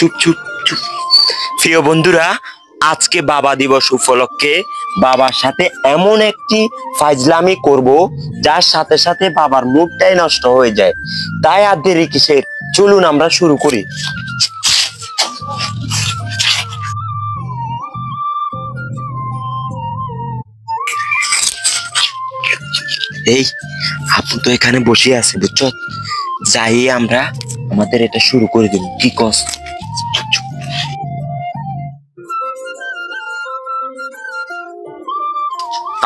চুপ চুপ চুপ। প্রিয় বন্ধুরা, আজকে বাবা দিবস উপলক্ষে বাবার সাথে এমন একটি ফাজলামি করব যার সাথে সাথে বাবার মুডটাই নষ্ট হয়ে যায়। তাই আর দেরি কিসের, চলুন আমরা শুরু করি। এই আপু তো এখানে বসে আছে, বুঝছো? যাই আমরা আমাদের এটা শুরু করে দেব, কি কস?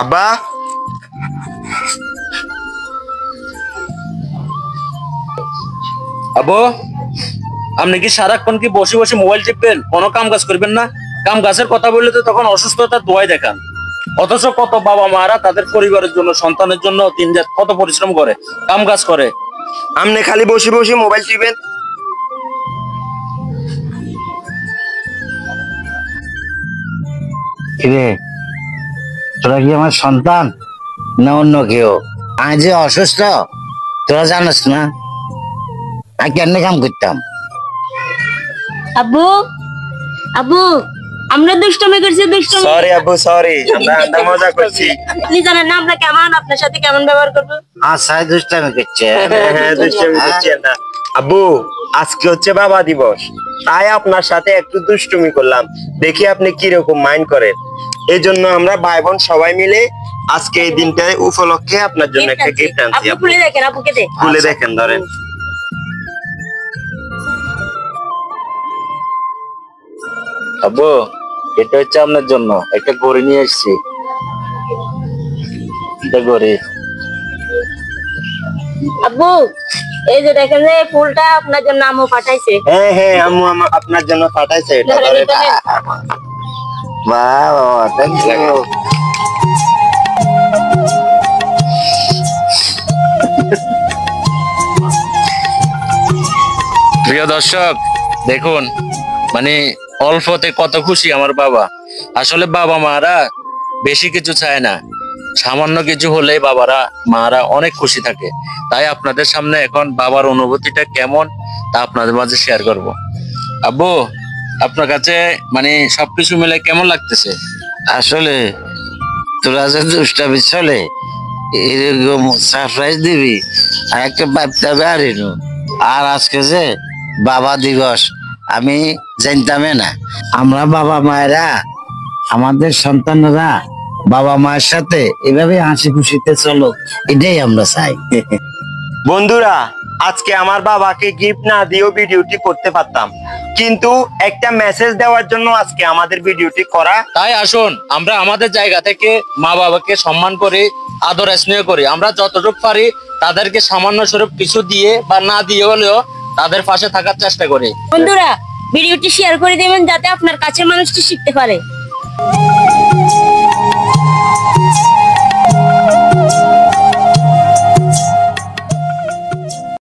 আব্বা, আবু, আপনি কি সারাক্ষণ কি বসে বসে মোবাইল টিপবেন, কোনো কাম কাজ করবেন না? কাম কাজের কথা বললে তো তখন অসুস্থতার দোয়াই দেখান। অথচ কত বাবা মারা তাদের পরিবারের জন্য, সন্তানের জন্য দিন রাত কত পরিশ্রম করে, কাম কাজ করে। আপনি খালি বসে বসে মোবাইল টিপেন। কিরে, তোরা কি আমার সন্তান না অন্য কেউ? আমি যে অসুস্থ তোরা জানিস না, আমি কেমনে কাম করতাম? আব্বু, আব্বু, আমরা দুষ্টমি করছি, দুষ্টমি। সরি আব্বু, সরি, আমরা মজা করছি। আপনি জানেন না আমরা কেমন, আপনার সাথে কেমন ব্যবহার করবো। আচ্ছা, দুষ্টামি করছে। হ্যাঁ, দুষ্টুমি করছি না। আব্বু, আজকে হচ্ছে বাবা দিবস, তাই আপনার সাথে একটু দুষ্টুমি করলাম, দেখি আপনি কিরকম মাইন্ড করেন। এই জন্য আমরা ভাই বোন সবাই মিলে আজকে এই দিনটা উপলক্ষে আপনার জন্য একটা গিফট আনছি। আপনি খুলে দেখেন, আপুকে দে। খুলে দেখেন, ধরেন। আব্বু, এটা হচ্ছে আপনার জন্য একটা ঘড়ি নিয়ে এসেছি। এটা ঘড়ি। আব্বু, এই যে দেখেন যে ফুলটা আপনার জন্য আম্মু পাঠাইছে। হ্যাঁ হ্যাঁ, আম্মু আপনার জন্য পাঠাইছে এটা, ধরেন, ধরেন। ধরেন। বাহ বাবা, থ্যাংক ইউ। প্রিয় দর্শক, দেখুন মানে অল্পতে কত খুশি আমার বাবা। আসলে বাবা মারা বেশি কিছু চায় না, সামান্য কিছু হলে বাবারা মারা অনেক খুশি থাকে। তাই আপনাদের সামনে এখন বাবার অনুভূতিটা কেমন তা আপনাদের মাঝে শেয়ার করব। আব্বু, আপনার কাছে মানে সবকিছু মিলে কেমন লাগতেছে? আসলে তোরা যে দুষ্টামি চলে, এরকম সারপ্রাইজ দিবি আর একটা বাচ্চা বেড়ানো। আর আজকে যে বাবা দিবস, আমি জানতামই না। আমরা বাবা মায়েরা, আমাদের সন্তানরা বাবা মায়ের সাথে এভাবে হাসি খুশিতে চলো, এটাই আমরা চাই। বন্ধুরা, আজকে আমার বাবাকে গিফট না দিয়েও ভিডিওটি করতে পারতাম, কিন্তু একটা মেসেজ দেওয়ার জন্য আজকে আমাদের ভিডিওটি করা। তাই আসুন আমরা আমাদের জায়গা থেকে মা বাবাকে সম্মান করি, আদর স্নেহ করি। আমরা যতটুকু পারি তাদেরকে সামান্য স্বরূপ কিছু দিয়ে বা না দিয়ে হলেও তাদের পাশে থাকার চেষ্টা করি। বন্ধুরা, ভিডিওটি শেয়ার করে দেবেন যাতে আপনার কাছের মানুষটি শিখতে পারে।